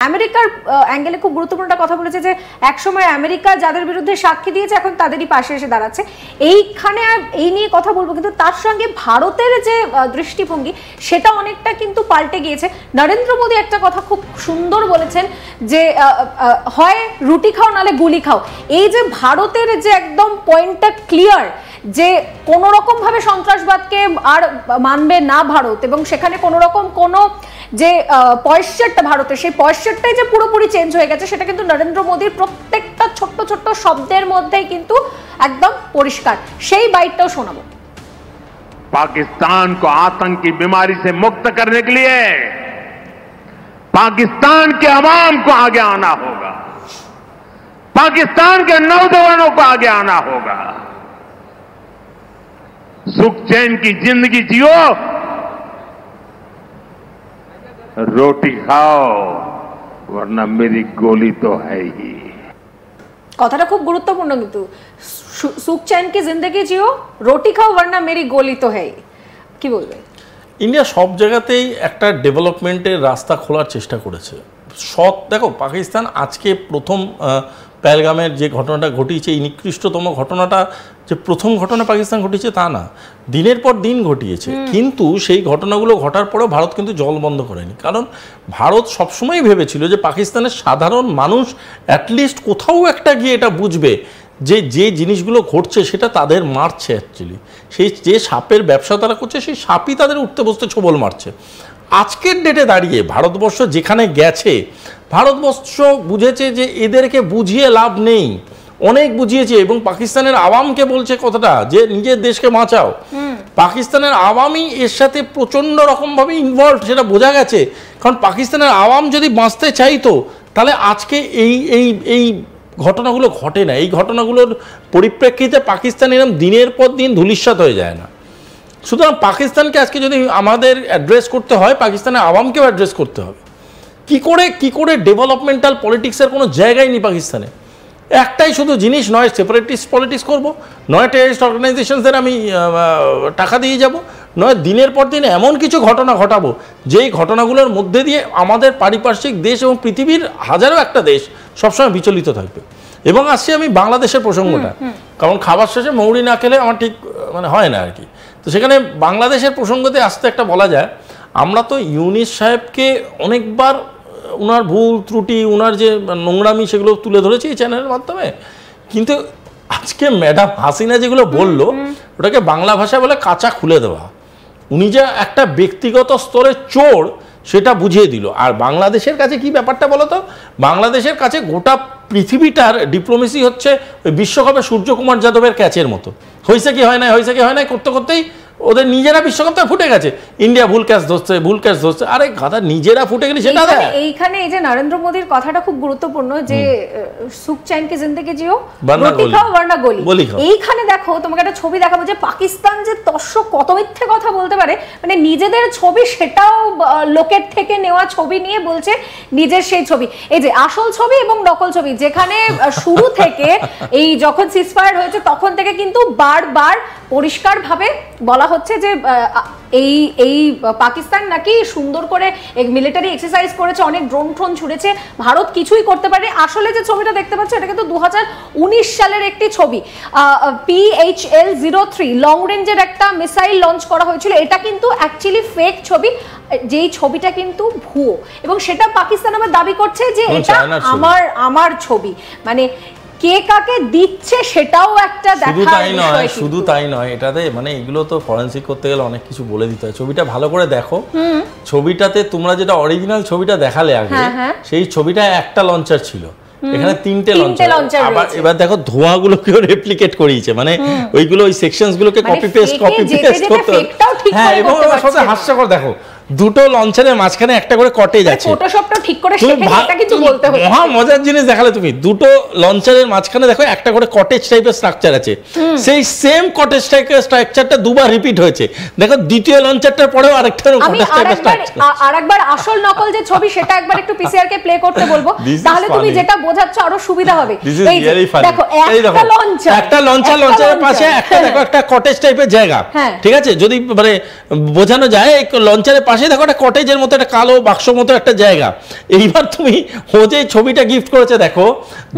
আমেরিকার অ্যাঙ্গেলে খুব গুরুত্বপূর্ণ একটা কথা বলেছে যে একসময় আমেরিকা যাদের বিরুদ্ধে সাক্ষী দিয়েছে এখন তাদেরই পাশে এসে দাঁড়াচ্ছে। এইখানে এই নিয়ে কথা বলবো, কিন্তু তার সঙ্গে ভারতের যে দৃষ্টিভঙ্গি সেটা অনেকটা কিন্তু পাল্টে গিয়েছে। নরেন্দ্র মোদী একটা কথা খুব সুন্দর বলেছেন যে হয় রুটি খাও নালে গুলি খাও। এই যে ভারতের যে একদম পয়েন্টটা ক্লিয়ার যে কোনো রকম ভাবে সন্ত্রাসবাদকে আর মানবে না ভারত, এবং সেখানে কোনো রকম কোনো যে পয়সাটা ভারতের সেই পয়সাটাই যে পুরোপুরি চেঞ্জ হয়ে গেছে সেটা কিন্তু নরেন্দ্র মোদীর প্রত্যেকটা ছোট্ট ছোট্ট শব্দের মধ্যেই কিন্তু একদম পরিষ্কার। সেই বাইটটাও শোনাবো। पाकिस्तान को आतंक की बीमारी से मुक्त करने के लिए पाकिस्तान के अवाम को आगे आना होगा, पाकिस्तान के नौजवानों को आगे आना होगा। सुख चैन की जिंदगी जियो, रोटी खाओ वरना मेरी गोली तो है ही। কথাটা খুব গুরুত্বপূর্ণ, কিন্তু সুখ চैन की जिंदगी जियो, रोटी खाओ वरना मेरी गोली तो है ही। কি বলবে? ইন্ডিয়া সব জায়গাতেই একটা ডেভেলপমেন্টের রাস্তা খোলার চেষ্টা করেছে। দেখো পাকিস্তান আজকে প্রথম পেহেলগামের যে ঘটনাটা ঘটিয়েছে, এই নিকৃষ্টতম ঘটনাটা যে প্রথম ঘটনা পাকিস্তান ঘটিয়েছে তা না, দিনের পর দিন ঘটিয়েছে। কিন্তু সেই ঘটনাগুলো ঘটার পরেও ভারত কিন্তু জল বন্ধ করেনি, কারণ ভারত সবসময় ভেবেছিল যে পাকিস্তানের সাধারণ মানুষ অ্যাটলিস্ট কোথাও একটা গিয়ে এটা বুঝবে যে যে জিনিসগুলো ঘটছে সেটা তাদের মারছে। অ্যাকচুয়ালি সেই যে সাপের ব্যবসা তারা করছে সেই সাপই তাদের উঠতে বসতে ছোবল মারছে। আজকের ডেটে দাঁড়িয়ে ভারতবর্ষ যেখানে গেছে, ভারতবর্ষ বুঝেছে যে এদেরকে বুঝিয়ে লাভ নেই, অনেক বুঝিয়েছে, এবং পাকিস্তানের আওয়ামকে বলছে কথাটা যে নিজের দেশকে বাঁচাও। পাকিস্তানের আওয়ামই এর সাথে প্রচণ্ড রকমভাবে ইনভলভ, সেটা বোঝা গেছে। কারণ পাকিস্তানের আওয়াম যদি বাঁচতে চাইতো তাহলে আজকে এই এই এই ঘটনাগুলো ঘটে না। এই ঘটনাগুলোর পরিপ্রেক্ষিতে পাকিস্তান এরকম দিনের পর দিন ধূলিসাৎ হয়ে যায় না। সুতরাং পাকিস্তানকে আজকে যদি আমাদের অ্যাড্রেস করতে হয়, পাকিস্তানের আওয়ামকেও অ্যাড্রেস করতে হবে। কি করে ডেভেলপমেন্টাল পলিটিক্সের কোনো জায়গায় নেই পাকিস্তানে। একটাই শুধু জিনিস, নয় সেপারেটিস্ট পলিটিক্স করব, নয় টেররিস্ট অর্গানাইজেশনসদের আমি টাকা দিয়ে যাব, নয় দিনের পর দিন এমন কিছু ঘটনা ঘটাবো যেই ঘটনাগুলোর মধ্যে দিয়ে আমাদের পারিপার্শ্বিক দেশ এবং পৃথিবীর হাজারো একটা দেশ সবসময় বিচলিত থাকবে। এবং আসছি আমি বাংলাদেশের প্রসঙ্গটা, কারণ খাবার শেষে মৌরি না খেলে আমার ঠিক হয় না আর কি। তো সেখানে বাংলাদেশের প্রসঙ্গতে আসতে একটা বলা যায়, আমরা তো ইউনিস সাহেবকে অনেকবার ওনার ভুল ত্রুটি, ওনার যে নোংরামি সেগুলো তুলে ধরেছি এই চ্যানেলের মাধ্যমে। কিন্তু আজকে ম্যাডাম হাসিনা যেগুলো বললো ওটাকে বাংলা ভাষায় বলে কাঁচা খুলে দেওয়া। উনি যে একটা ব্যক্তিগত স্তরে চোর সেটা বুঝিয়ে দিল। আর বাংলাদেশের কাছে কি ব্যাপারটা বলো তো, বাংলাদেশের কাছে গোটা পৃথিবীটার ডিপ্লোমেসি হচ্ছে ওই বিশ্বকাপে সূর্যকুমার যাদবের ক্যাচের মতো, হয়েছে কি হয় নাই করতে করতেই ওদের নিজেরা বিশ্বকাপটা ফুটে গেছে। ইন্ডিয়া ভুল ক্যাচ ধরছে, আরে গাধা নিজেরা ফুটে গেলে সেটা দেয়। এইখানে এই যে নরেন্দ্র মোদীর কথাটা খুব গুরুত্বপূর্ণ যে সুখ চैन की जिंदगी जियो, রুটি খাও ওয়ারনা গোলি। এইখানে দেখো তোমাকে একটা ছবি দেখাবো যে পাকিস্তান যে দর্শক কত মিথ্যে কথা বলতে পারে, মানে নিজেদের ছবি সেটাও লোকের থেকে নেওয়া ছবি নিয়ে বলছে নিজের সেই ছবি। এই যে আসল ছবি এবং নকল ছবি, যেখানে শুরু থেকে এই যখন সিজফায়ার হয়েছে তখন থেকে কিন্তু বারবার পরিষ্কার ভাবে বলা হচ্ছে যে এই পাকিস্তান নাকি সুন্দর করে মিলিটারি এক্সারসাইজ করেছে, অনেক ড্রোন ছুড়েছে, ভারত কিছুই করতে পারে। আসলে যে ছবিটা দেখতে পাচ্ছ এটা কিন্তু 2019 সালের একটি ছবি। PHL-03 লং রেঞ্জের একটা মিসাইল লঞ্চ করা হয়েছিল। এটা কিন্তু অ্যাকচুয়ালি ফেক ছবি, যেই ছবিটা কিন্তু ভুয়ো, এবং সেটা পাকিস্তান আবার দাবি করছে যে এটা আমার ছবি। মানে কে কাকে দিচ্ছে সেটাও একটা দেখার বিষয়। শুধু তাই নয়, এটাতে মানে এগুলো তো ফরেনসিক করতে গেলে অনেক কিছু বলে দিতে হয়। ছবিটা ভালো করে দেখো, ছবিটাতে তোমরা যেটা অরিজিনাল ছবিটা দেখালে আগে, সেই ছবিটা একটা লঞ্চার ছিল, এখানে তিনটে লঞ্চার। আবার এবার দেখো ধোঁয়াগুলোকেও রেপ্লিকেট করিয়েছে, মানে ওইগুলো ওই সেকশনস গুলোকে কপি পেস্ট করতে। হ্যাঁ, এবং সবচেয়ে হাস্যকর দেখো দুটো লঞ্চারের মাঝখানে একটা করে কটেজ আছে। ফটোশপটা ঠিক করে শেখে এটা কিছু বলতে হবে। মহা মজার জিনিস দেখালে তুমি, দুটো লঞ্চারের মাঝখানে দেখো একটা করে কটেজ টাইপের স্ট্রাকচার আছে। সেই সেম কটেজ টাইপের স্ট্রাকচারটা দুবার রিপিট হয়েছে। দেখো দ্বিতীয় লঞ্চারটার পরেও আরেকটা কটেজ টাইপের স্ট্রাকচার। আরেকবার আসল নকল যে ছবি সেটা একবার একটু পিসিআর কে প্লে করতে বলবো, তাহলে তুমি যেটা বোঝাচ্ছ আরো সুবিধা হবে। এই দেখো একটা লঞ্চারের পাশে একটা দেখো একটা কটেজ টাইপের জায়গা, ঠিক আছে? যদি মানে বোঝানো যায় এই লঞ্চারের পাশে দেখো একটা কটেজের মতো একটা কালো বাক্স মতো একটা জায়গা। এইবার তুমি ও যে ছবিটা গিফট করেছে দেখো,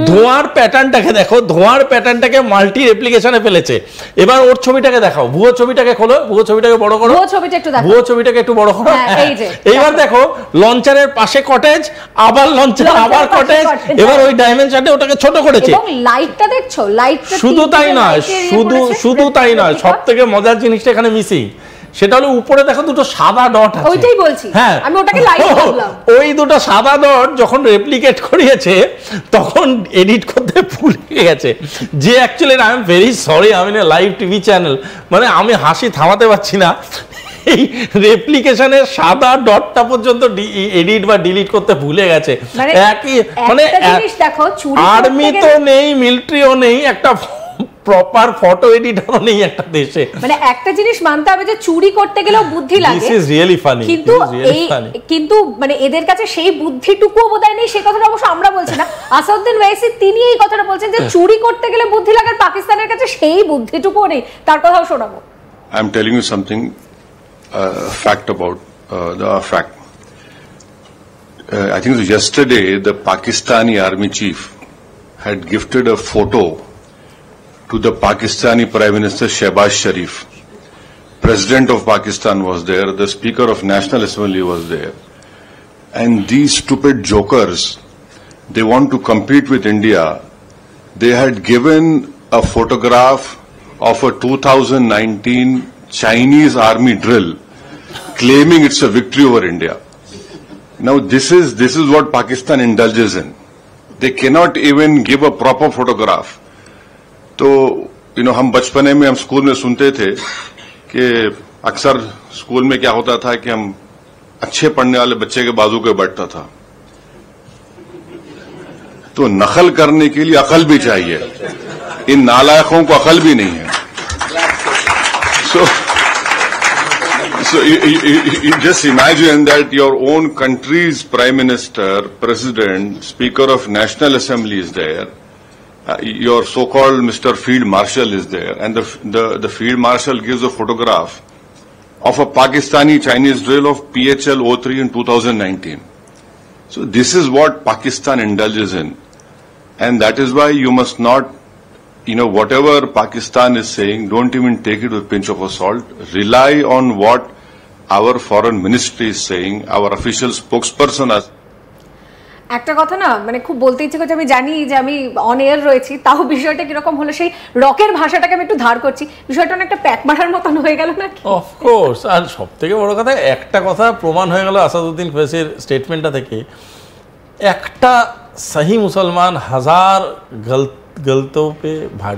ধোঁয়ার প্যাটার্নটাকে দেখো, ধোঁয়ার প্যাটার্নটাকে মাল্টি রেপ্লিকেশনে ফেলেছে। এবার ওর ছবিটাকে দেখাও, ভুয়ো ছবিটাকে খোলো, ভুয়ো ছবিটাকে বড় করো, ভুয়ো ছবিটা একটু দেখো, ভুয়ো ছবিটাকে একটু বড় করো। এইবার দেখো লঞ্চারের পাশে কটেজ, আবার লঞ্চার, আবার কটেজ, এবার ওই ডাইমেনশনে ওটাকে ছোট করেছে। এবং লাইটটা দেখছো, লাইটটা শুধু তাই নয়, শুধু তাই নয়, সবথেকে মজার জিনিসটা এখানে মিসিং, সেটা হলো উপরে দেখো দুটো সাদা ডট আছে। ওইটাই বলছি, হ্যাঁ আমি ওটাকে লাইট ভাবলাম। ওই দুটো সাদা ডট যখন রেপ্লিকেট করিয়েছে তখন এডিট করতে ভুলে গেছে, যে actually I am very sorry, আমি লাইভ টিভি চ্যানেল, মানে আমি হাসি থামাতে পারছি না। এই রেপ্লিকেশনের সাদা ডটটা পর্যন্ত এডিট বা ডিলিট করতে ভুলে গেছে। একই মানে আর্মি তো নেই, মিলিটারিও নেই, একটা প্রপার ফটো এডিটরও নেই একটা দেশে। মানে একটা জিনিস মানতে হবে যে চুরি করতে গেলেও বুদ্ধি লাগে, দিস ইজ রিয়েলি ফানি। কিন্তু মানে এদের কাছে সেই বুদ্ধিটুকুও বোধহয় নেই, সেই কথাটা অবশ্য আমরা বলছি না, আসাদুদ্দিন ওয়াইসি তিনি এই কথাটা বলছেন যে চুরি করতে গেলে বুদ্ধি লাগে, পাকিস্তানের কাছে সেই বুদ্ধিটুকুও নেই, তার কথাও শোনাবো। I am telling you something fact about the fact. I think yesterday the Pakistani army chief had gifted a photo to the Pakistani Prime Minister Shehbaz Sharif. President of Pakistan was there, the Speaker of National Assembly was there. And these stupid jokers, they want to compete with India. They had given a photograph of a 2019 Chinese army drill, claiming it's a victory over India. Now this is what Pakistan indulges in. They cannot even give a proper photograph. तो हम बचपने में हम school में सुनते थे कि अक्सर स्कूल में क्या होता था कि हम अच्छे पढ़ने वाले बच्चे के बाजू पे बैठता था, तो नकल करने के लिए अकल भी चाहिए, इन नालायकों को अकल भी नहीं है। So you just imagine that your own country's Prime Minister, President, Speaker of National Assembly is there, your so-called Mr. Field Marshal is there, and the Field Marshal gives a photograph of a Pakistani Chinese drill of PHL-03 in 2019. So this is what Pakistan indulges in, and that is why you must not, whatever Pakistan is saying, don't even take it with a pinch of salt. Rely on what our foreign ministry is saying, our official spokesperson is. একটা কথা না, মানে খুব বলতে ইচ্ছে করছে, আমি জানি যে আমি অন এয়ার রয়েছি, তাও বিষয়টা কিরকম হলো, সেই রকের ভাষাটাকে আমি একটু ধার করছি, বিষয়টা অনেকটা প্যাক মারার মতন হয়ে গেল না? অফকোর্স। আর সব থেকে বড় কথা, একটা কথা প্রমাণ হয়ে গেল আসাদুদ্দিন ওয়াইসির স্টেটমেন্টটা থেকে, একটা সহি মুসলমান হাজার গলতোं पे भारी